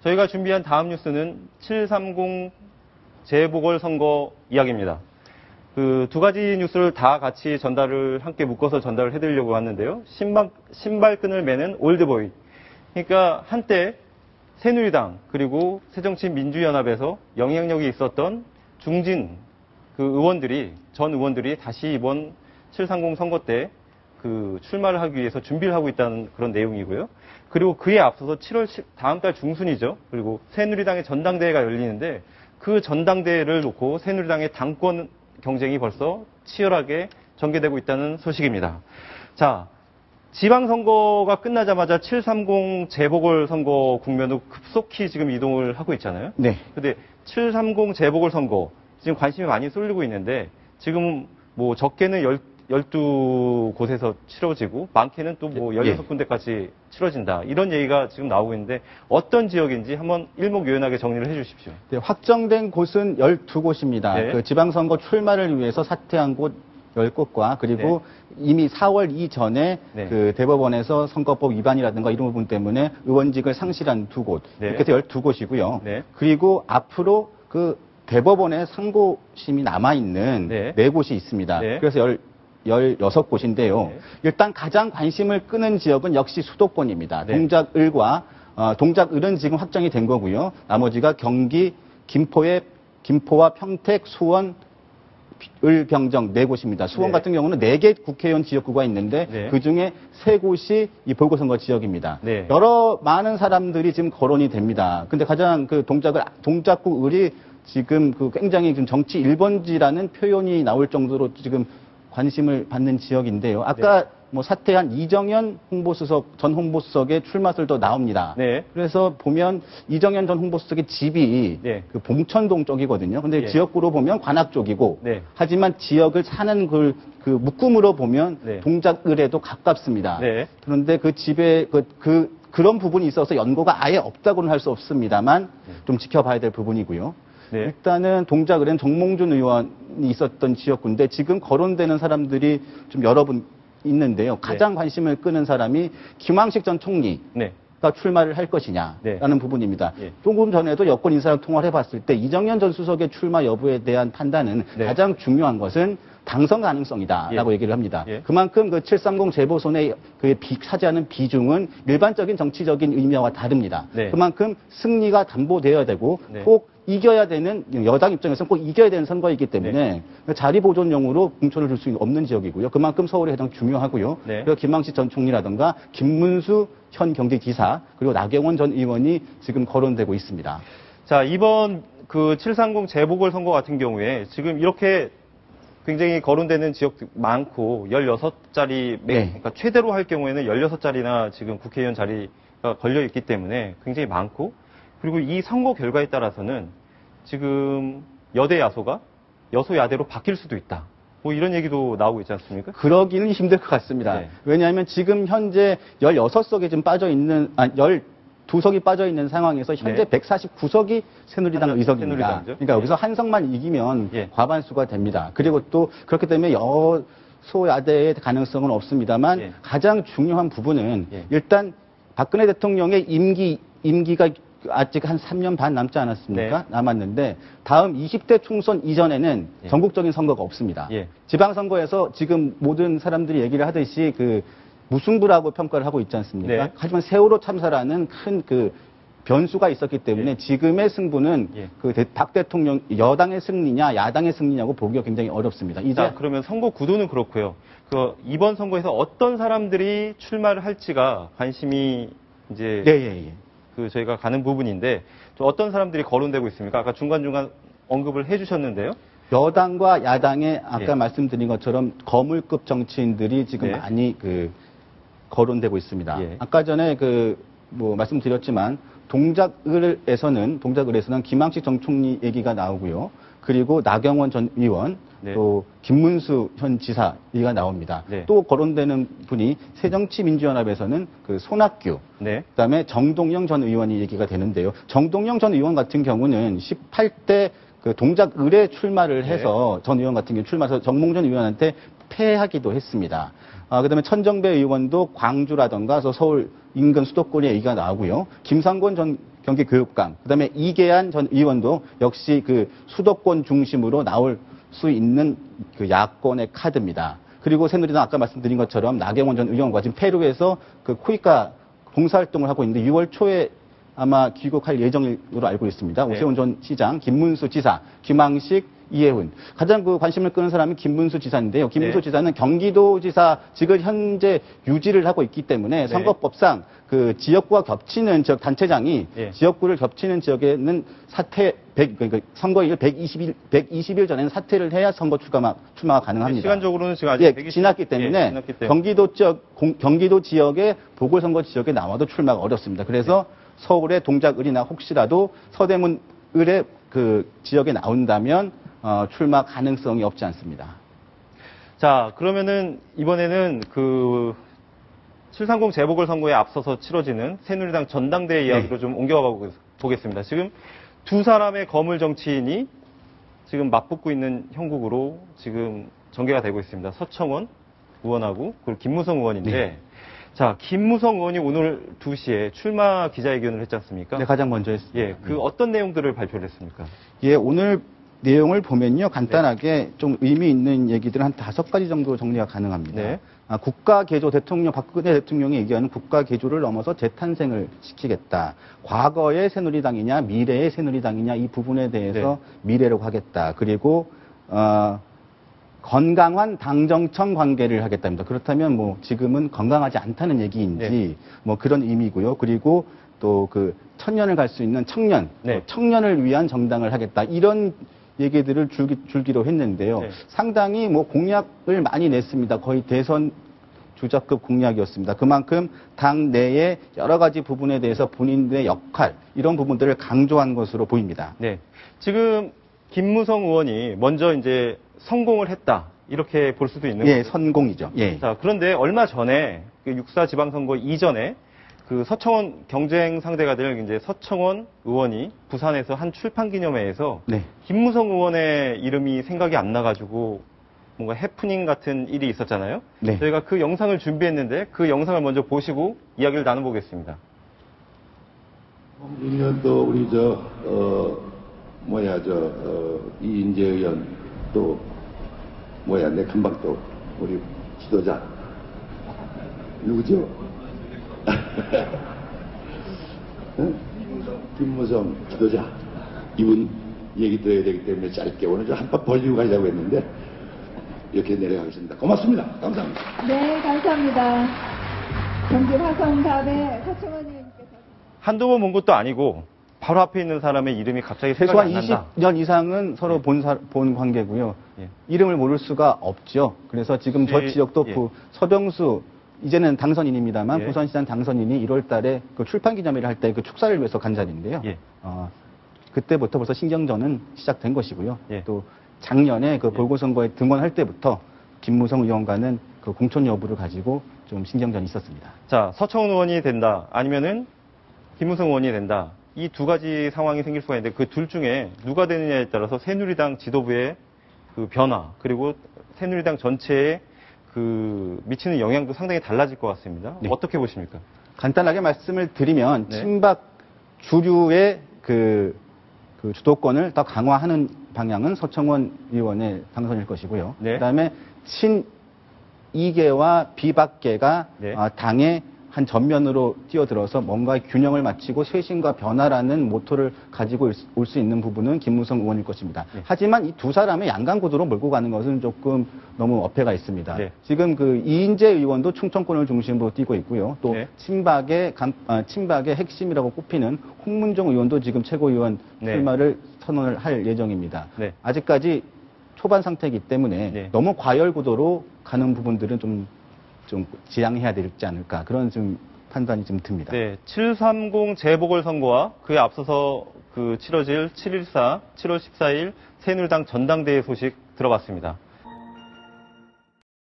저희가 준비한 다음 뉴스는 730 재보궐선거 이야기입니다. 그 두 가지 뉴스를 다 같이 함께 묶어서 전달을 해드리려고 하는데요. 신발끈을 매는 올드보이. 그러니까 한때 새누리당 그리고 새정치민주연합에서 영향력이 있었던 중진 전 의원들이 다시 이번 730 선거 때 출마를 하기 위해서 준비를 하고 있다는 그런 내용이고요. 그리고 그에 앞서서 다음 달 중순이죠. 그리고 새누리당의 전당대회가 열리는데 그 전당대회를 놓고 새누리당의 당권 경쟁이 벌써 치열하게 전개되고 있다는 소식입니다. 자, 지방선거가 끝나자마자 730 재보궐선거 국면으로 급속히 지금 이동을 하고 있잖아요. 네. 근데 730 재보궐선거 지금 관심이 많이 쏠리고 있는데 지금 뭐 적게는 12곳에서 치러지고 많게는 또 뭐 16군데까지 치러진다. 이런 얘기가 지금 나오고 있는데 어떤 지역인지 한번 일목요연하게 정리를 해 주십시오. 네, 확정된 곳은 12곳입니다. 네. 그 지방선거 출마를 위해서 사퇴한 곳 10곳과 그리고 이미 4월 이전에 그 대법원에서 선거법 위반이라든가 이런 부분 때문에 의원직을 상실한 2곳. 이렇게 해서 12곳이고요. 그리고 앞으로 그 대법원에 상고심이 남아있는 4곳이 있습니다. 그래서 16곳인데요. 일단 가장 관심을 끄는 지역은 역시 수도권입니다. 동작을은 지금 확정이 된 거고요. 나머지가 경기, 김포와 평택, 수원, 을병정 4곳입니다. 수원 같은 경우는 4개 국회의원 지역구가 있는데 그중에 3곳이 이 보궐선거 지역입니다. 많은 사람들이 지금 거론이 됩니다. 근데 가장 그 동작구 을이 지금 굉장히 지금 정치 1번지라는 표현이 나올 정도로 지금 관심을 받는 지역인데요. 아까 뭐 사퇴한 이정현 전 홍보수석의 출마설도 나옵니다. 그래서 보면 이정현 전 홍보수석의 집이 그 봉천동 쪽이거든요. 근데 지역구로 보면 관악 쪽이고, 하지만 지역을 사는 그 묶음으로 보면 동작을에도 가깝습니다. 그런데 그 집에 그런 부분이 있어서 연고가 아예 없다고는 할 수 없습니다만 좀 지켜봐야 될 부분이고요. 일단은 동작을엔 정몽준 의원이 있었던 지역구인데 지금 거론되는 사람들이 좀 여러 분 있는데요. 가장 관심을 끄는 사람이 김황식 전 총리가 출마를 할 것이냐라는 부분입니다. 조금 전에도 여권 인사랑 통화를 해봤을 때 이정현 전 수석의 출마 여부에 대한 판단은 가장 중요한 것은 당선 가능성이다라고 얘기를 합니다. 그만큼 그 730 재보선에 차지하는 비중은 일반적인 정치적인 의미와 다릅니다. 그만큼 승리가 담보되어야 되고 꼭 이겨야 되는, 여당 입장에서는 꼭 이겨야 되는 선거이기 때문에 자리 보존용으로 공천을 줄 수 없는 지역이고요. 그만큼 서울이 가장 중요하고요. 그리고 김황식 전 총리라든가 김문수 현 경기지사 그리고 나경원 전 의원이 지금 거론되고 있습니다. 자, 이번 그 730 재보궐선거 같은 경우에 지금 이렇게 굉장히 거론되는 지역도 많고 16자리, 그러니까 최대로 할 경우에는 16자리나 지금 국회의원 자리가 걸려 있기 때문에 굉장히 많고 그리고 이 선거 결과에 따라서는 지금 여대 야소가 여소야대로 바뀔 수도 있다. 뭐 이런 얘기도 나오고 있지 않습니까? 그러기는 힘들 것 같습니다. 왜냐하면 지금 현재 16석에 좀 두 석이 빠져 있는 상황에서 현재 149석이 새누리당 의석입니다. 그러니까 여기서 한 석만 이기면 과반수가 됩니다. 그리고 또 그렇기 때문에 여소야대의 가능성은 없습니다만 가장 중요한 부분은 일단 박근혜 대통령의 임기가 아직 한 3년 반 남지 않았습니까? 남았는데 다음 20대 총선 이전에는 전국적인 선거가 없습니다. 지방선거에서 지금 모든 사람들이 얘기를 하듯이 무승부라고 평가를 하고 있지 않습니까? 하지만 세월호 참사라는 큰 변수가 있었기 때문에 지금의 승부는 박 대통령 여당의 승리냐 야당의 승리냐고 보기가 굉장히 어렵습니다. 자, 그러면 선거 구도는 그렇고요. 이번 선거에서 어떤 사람들이 출마를 할지가 관심이 이제 저희가 가는 부분인데 어떤 사람들이 거론되고 있습니까? 아까 중간중간 언급을 해주셨는데요. 여당과 야당의 아까 말씀드린 것처럼 거물급 정치인들이 지금 많이 거론되고 있습니다. 아까 전에 말씀드렸지만 동작을에서는 김황식 전 총리 얘기가 나오고요. 그리고 나경원 전 의원, 또 김문수 현 지사 얘기가 나옵니다. 또 거론되는 분이 새정치민주연합에서는 손학규, 그다음에 정동영 전 의원이 얘기가 되는데요. 정동영 전 의원 같은 경우는 18대 동작을에 출마를 해서 전 의원 같은 경우 출마해서 정몽준 의원한테 패하기도 했습니다. 그다음에 천정배 의원도 광주라던가 서울 인근 수도권의 얘기가 나오고요. 김상곤 전 경기교육감, 그다음에 이계한 전 의원도 역시 그 수도권 중심으로 나올 수 있는 그 야권의 카드입니다. 그리고 새누리당 아까 말씀드린 것처럼 나경원 전 의원과 지금 페루에서 그 코이카 봉사활동을 하고 있는데 6월 초에 아마 귀국할 예정으로 알고 있습니다. 네. 오세훈 전 시장, 김문수 지사, 김황식, 이해훈. 가장 그 관심을 끄는 사람이 김문수 지사인데요. 김문수 네. 지사는 경기도지사직을 현재 유지를 하고 있기 때문에 네. 선거법상 그 지역구와 겹치는 지역 단체장이 네. 지역구를 겹치는 지역에는 그러니까 선거일 120일 전에는 사퇴를 해야 선거 출마가 가능합니다. 시간적으로는 지금 아직 예, 120 지났기 때문에 예, 지났기 때문에. 경기도 지역의 보궐선거 지역에 나와도 출마가 어렵습니다. 그래서 서울의 동작을이나 혹시라도 서대문을의 그 지역에 나온다면 출마 가능성이 없지 않습니다. 자, 그러면은 이번에는 그 730 재보궐선거에 앞서서 치러지는 새누리당 전당대회 이야기로 좀 옮겨가 보겠습니다. 지금 두 사람의 거물 정치인이 지금 맞붙고 있는 형국으로 지금 전개가 되고 있습니다. 서청원 의원하고 그리고 김무성 의원인데 네. 자, 김무성 의원이 오늘 2시에 출마 기자회견을 했지 않습니까? 네, 가장 먼저 했습니다. 예, 그 어떤 내용들을 발표를 했습니까? 예, 오늘 내용을 보면요. 간단하게 좀 의미 있는 얘기들 한 5가지 정도 정리가 가능합니다. 네. 국가 개조 대통령, 박근혜 대통령이 얘기하는 국가 개조를 넘어서 재탄생을 시키겠다. 과거의 새누리당이냐, 미래의 새누리당이냐, 이 부분에 대해서 미래라고 하겠다. 그리고, 건강한 당정청 관계를 하겠답니다. 그렇다면 뭐 지금은 건강하지 않다는 얘기인지 뭐 그런 의미고요. 그리고 또 그 천년을 갈 수 있는 청년, 청년을 위한 정당을 하겠다. 이런 얘기들을 줄기로 했는데요. 상당히 뭐 공약을 많이 냈습니다. 거의 대선 주자급 공약이었습니다. 그만큼 당 내의 여러 가지 부분에 대해서 본인들의 역할, 이런 부분들을 강조한 것으로 보입니다. 네. 지금 김무성 의원이 먼저 이제 성공을 했다. 이렇게 볼 수도 있는 예, 거죠. 선공이죠. 예. 자, 그런데 얼마 전에 그 6.4 지방선거 이전에 그 서청원 경쟁 상대가 될 이제 서청원 의원이 부산에서 한 출판 기념회에서 김무성 의원의 이름이 생각이 안 나가지고 뭔가 해프닝 같은 일이 있었잖아요. 저희가 그 영상을 준비했는데 그 영상을 먼저 보시고 이야기를 나눠보겠습니다. 1년 또 우리 이인재 의원 또 내 금방 또 우리 지도자 누구죠? 김무성 지도자 이분 얘기 들어야 되기 때문에 짧게 오늘 좀 한번 벌리고 가려고 했는데 이렇게 내려가겠습니다. 고맙습니다. 감사합니다. 네, 감사합니다. 경기 화성갑의 서청원 의원님께서 한두 번 본 것도 아니고 바로 앞에 있는 사람의 이름이 갑자기 최소한 생각이 안 난다. 20년 이상은 서로 본 관계고요. 이름을 모를 수가 없죠. 그래서 지금 저 지역도 서병수 이제는 당선인입니다만 부산시장 당선인이 1월 달에 그 출판 기념회를 할 때 그 축사를 위해서 간 자리인데요. 그때부터 벌써 신경전은 시작된 것이고요. 또 작년에 그 보궐선거에 등원할 때부터 김무성 의원과는 그 공천 여부를 가지고 좀 신경전이 있었습니다. 자, 서청원 의원이 된다. 아니면은 김무성 의원이 된다. 이 두 가지 상황이 생길 수가 있는데 그 둘 중에 누가 되느냐에 따라서 새누리당 지도부의 그 변화 그리고 새누리당 전체에 그 미치는 영향도 상당히 달라질 것 같습니다. 어떻게 보십니까? 간단하게 말씀을 드리면 친박 주류의 그 주도권을 더 강화하는 방향은 서청원 의원의 당선일 것이고요. 그다음에 친이계와 비박계가 당의 한 전면으로 뛰어들어서 뭔가 균형을 맞추고 쇄신과 변화라는 모토를 가지고 올 수 있는 부분은 김무성 의원일 것입니다. 하지만 이 두 사람의 양강구도로 몰고 가는 것은 조금 너무 어폐가 있습니다. 지금 그 이인재 의원도 충청권을 중심으로 뛰고 있고요. 또 친박의 핵심이라고 꼽히는 홍문종 의원도 지금 최고위원 출마를 선언을 할 예정입니다. 아직까지 초반 상태이기 때문에 너무 과열구도로 가는 부분들은 좀 지양해야 되지 않을까 그런 좀 판단이 좀 듭니다. 730 재보궐선거와 그에 앞서서 그 치러질 7.14, 7월 14일 새누리당 전당대회 소식 들어봤습니다.